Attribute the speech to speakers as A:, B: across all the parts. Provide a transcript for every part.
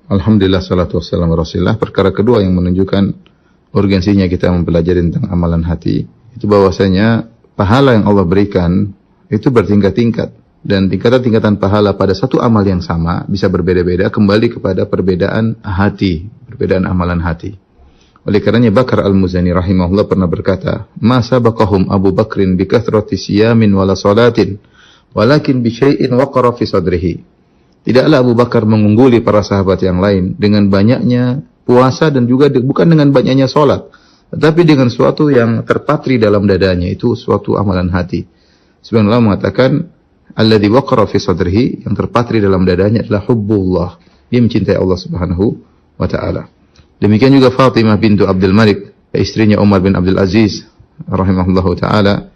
A: Alhamdulillah, salatu wassalamu ala Rasulillah. Perkara kedua yang menunjukkan urgensinya kita mempelajari tentang amalan hati, itu bahwasanya pahala yang Allah berikan itu bertingkat-tingkat, dan tingkatan-tingkatan pahala pada satu amal yang sama bisa berbeda-beda kembali kepada perbedaan hati, perbedaan amalan hati. Oleh karenanya Bakar Al-Muzani rahimahullah pernah berkata, "Ma sabaqahum Abu Bakrin bi kathrati siyamin wala salatin, walakin bi syai'in waqara fi sadrihi." Tidaklah Abu Bakar mengungguli para sahabat yang lain dengan banyaknya puasa dan juga bukan dengan banyaknya salat, tetapi dengan suatu yang terpatri dalam dadanya, itu suatu amalan hati. Sebenarnya Allah mengatakan, "Alladzi waqara fi sadrihi", yang terpatri dalam dadanya adalah hubbullah. Dia mencintai Allah Subhanahu wa taala. Demikian juga Fatimah bintu Abdul Malik, istrinya Umar bin Abdul Aziz rahimahullahu taala.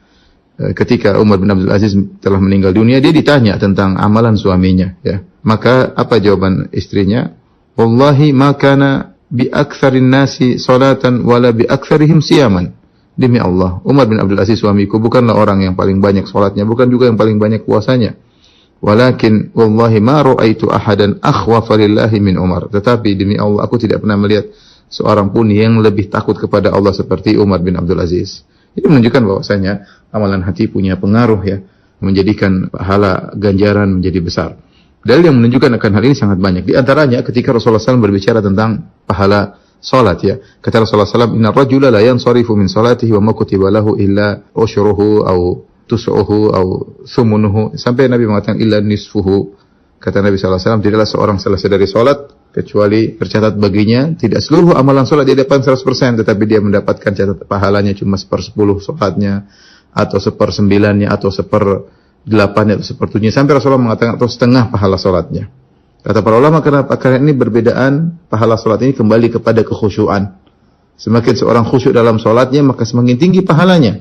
A: Ketika Umar bin Abdul Aziz telah meninggal dunia, dia ditanya tentang amalan suaminya, ya. Maka apa jawaban istrinya? "Wallahi ma kana bi aktsarin nasi salatan wala bi aktsarihim siyaman." Demi Allah, Umar bin Abdul Aziz suamiku bukanlah orang yang paling banyak salatnya, bukan juga yang paling banyak puasanya. Walakin wallahi ma ra'aitu ahadan akhwafa lillahi min Umar. Tetapi demi Allah, aku tidak pernah melihat seorang pun yang lebih takut kepada Allah seperti Umar bin Abdul Aziz. Ini menunjukkan bahwasanya amalan hati punya pengaruh, ya, menjadikan pahala ganjaran menjadi besar. Dalil yang menunjukkan akan hal ini sangat banyak. Di antaranya ketika Rasulullah SAW berbicara tentang pahala salat, ya. Kata Rasulullah SAW, "Inna rajula la yansarifu min salatihi wa ma kutiba lahu illa usyruhu au tus'uhu au thumunuhu." Sampai Nabi mengatakan illa nisfuhu. Kata Nabi SAW, tidaklah seorang selesai dari salat kecuali tercatat baginya tidak seluruh amalan salat dia dapat 100%, tetapi dia mendapatkan catat pahalanya cuma 1/10 salatnya, atau 1/9-nya, atau 1/8-nya, atau 1/7-nya, sampai Rasulullah mengatakan atau setengah pahala salatnya. Kata para ulama, karena ini berbedaan pahala salat ini kembali kepada kekhusyuan. Semakin seorang khusyuk dalam salatnya, maka semakin tinggi pahalanya.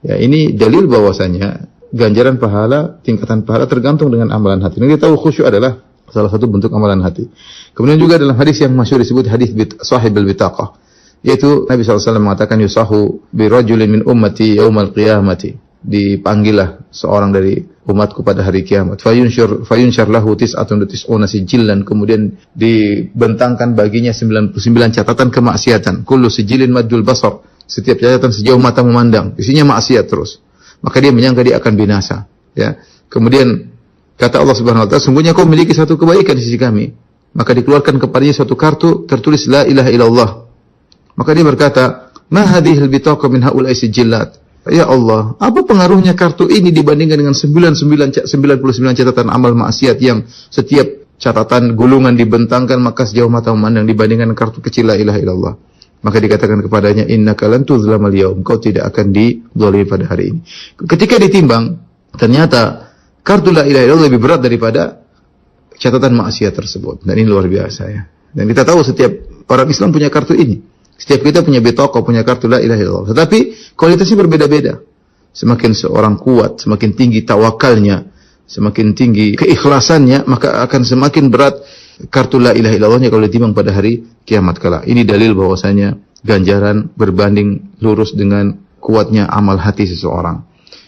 A: Ya, ini dalil bahwasanya ganjaran pahala, tingkatan pahala tergantung dengan amalan hati. Ini kita tahu khusyuk adalah salah satu bentuk amalan hati. Kemudian juga dalam hadis yang masyhur disebut hadis sahibul bitaqah, yaitu Nabi SAW mengatakan, "Yusahu bi rajulin min ummati yaumal qiyamati." Dipanggillah seorang dari umatku pada hari kiamat. Fayunsyar lahu tis'atun wa tis'una sijillan, kemudian dibentangkan baginya 99 catatan kemaksiatan. Kullu sijilin maddul basar, setiap catatan sejauh mata memandang, isinya maksiat terus. Maka dia menyangka dia akan binasa, ya. Kemudian kata Allah Subhanahu wa taala, "Sungguhnya kau memiliki satu kebaikan di sisi kami." Maka dikeluarkan kepadanya suatu kartu tertulis la ilaha illallah. Maka dia berkata, "Ma hadhil bitaqah min haula'i sijillat?" Ya Allah, apa pengaruhnya kartu ini dibandingkan dengan 99 catatan amal maksiat yang setiap catatan gulungan dibentangkan maka sejauh mata memandang, dibandingkan kartu kecil la ilaha illallah. Maka dikatakan kepadanya, "Innaka lan tuzlamal yaum." Kau tidak akan dizalimi pada hari ini. Ketika ditimbang, ternyata kartu la ilaha illallah lebih berat daripada catatan maksiat tersebut. Dan ini luar biasa, ya. Dan kita tahu setiap orang Islam punya kartu ini. Setiap kita punya bitaqah, punya kartu la ilaha illallah. Tetapi kualitasnya berbeda-beda. Semakin seorang kuat, semakin tinggi tawakalnya, semakin tinggi keikhlasannya, maka akan semakin berat kartu la ilaha illallahnya kalau ditimbang pada hari kiamat kala. Ini dalil bahwasanya ganjaran berbanding lurus dengan kuatnya amal hati seseorang.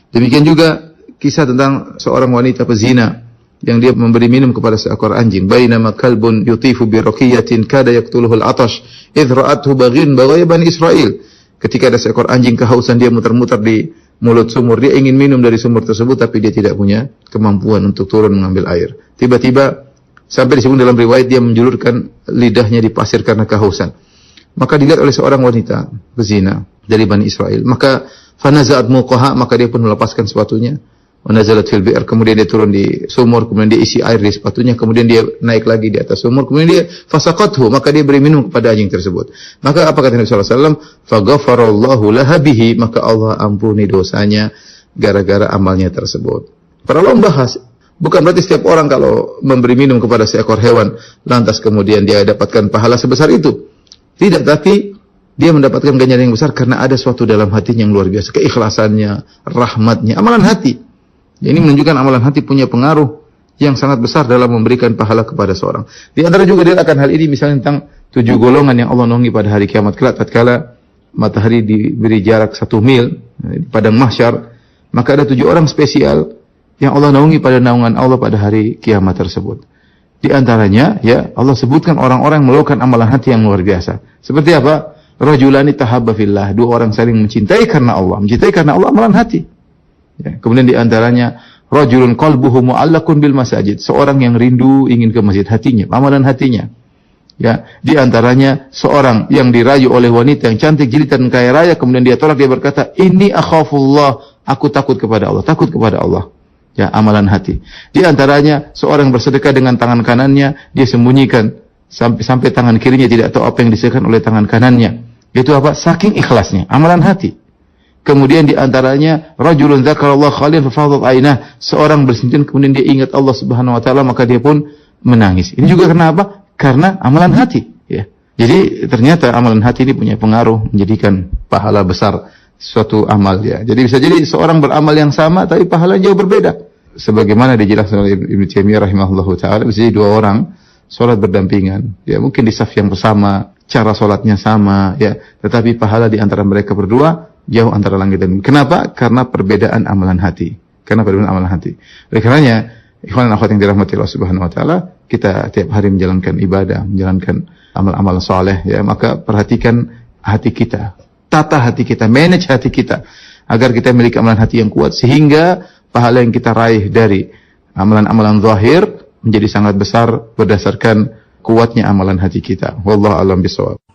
A: Demikian juga kisah tentang seorang wanita pezina yang dia memberi minum kepada seekor anjing. Bainama kalbun yutifu bi raqiyatin kada yaqtuluhu al-atash idh ra'athu baghin baghaya bani Israil. Ketika ada seekor anjing kehausan, dia muter-muter di mulut sumur, dia ingin minum dari sumur tersebut tapi dia tidak punya kemampuan untuk turun mengambil air. Tiba-tiba sampai disebut dalam riwayat dia menjulurkan lidahnya di pasir karena kehausan. Maka dilihat oleh seorang wanita pezina dari Bani Israel. Maka fanaza'at muqaha, maka dia pun melepaskan sepatunya. Wanazalat fil bi'r, kemudian dia turun di sumur, kemudian dia isi air di sepatunya, kemudian dia naik lagi di atas sumur, kemudian dia fasaqathu, maka dia beri minum kepada anjing tersebut. Maka apa kata Nabi sallallahu alaihi wasallam? Faghafarallahu laha bihi, maka Allah ampuni dosanya gara-gara amalnya tersebut. Para ulama bahas, bukan berarti setiap orang kalau memberi minum kepada seekor hewan lantas kemudian dia dapatkan pahala sebesar itu. Tidak, tapi dia mendapatkan ganjaran yang besar karena ada suatu dalam hatinya yang luar biasa, keikhlasannya, rahmatnya, amalan hati. Ini menunjukkan amalan hati punya pengaruh yang sangat besar dalam memberikan pahala kepada seorang. Di antara juga dia akan hal ini misalnya tentang 7 golongan yang Allah naungi pada hari kiamat kelak tatkala matahari diberi jarak 1 mil di padang mahsyar, maka ada 7 orang spesial yang Allah naungi pada naungan Allah pada hari kiamat tersebut. Di antaranya ya Allah sebutkan orang-orang yang melakukan amalan hati yang luar biasa. Seperti apa? Rajulani tahabba fillah, dua orang saling mencintai karena Allah. Mencintai karena Allah amalan hati. Ya, kemudian di antaranya rajulun qalbuhu mu'allaqun bil masajid, seorang yang rindu ingin ke masjid, hatinya, amalan hatinya. Ya, di antaranya seorang yang dirayu oleh wanita yang cantik, jilitan kaya raya, kemudian dia tolak, dia berkata, "Inni akhafullah," aku takut kepada Allah, takut kepada Allah. Ya, amalan hati. Di antaranya seorang bersedekah dengan tangan kanannya, dia sembunyikan sampai tangan kirinya tidak tahu apa yang disedekahkan oleh tangan kanannya. Itu apa? Saking ikhlasnya, amalan hati. Kemudian di antaranya rajulun dzakarallahu khalian fa fadat ainah, seorang bersentuhan kemudian dia ingat Allah Subhanahu wa taala maka dia pun menangis. Ini juga karena apa? Karena amalan hati, ya. Jadi ternyata amalan hati ini punya pengaruh menjadikan pahala besar suatu amal, ya. Jadi bisa jadi seorang beramal yang sama tapi pahalanya jauh berbeda. Sebagaimana dijelaskan oleh Ibnu Taimiyah rahimahullahu taala, bisa jadi dua orang salat berdampingan, ya, mungkin di saf yang bersama, cara salatnya sama, ya, tetapi pahala di antara mereka berdua jauh antara langit dan bumi. Kenapa? Karena perbedaan amalan hati. Karena perbedaan amalan hati. Oleh karenanya, ikhwan dan akhwat yang dirahmati Allah Subhanahu wa taala, kita tiap hari menjalankan ibadah, menjalankan amal-amal saleh, ya, maka perhatikan hati kita, tata hati kita, manage hati kita agar kita memiliki amalan hati yang kuat sehingga pahala yang kita raih dari amalan-amalan zahir menjadi sangat besar berdasarkan kuatnya amalan hati kita. Wallahu a'lam bishawab.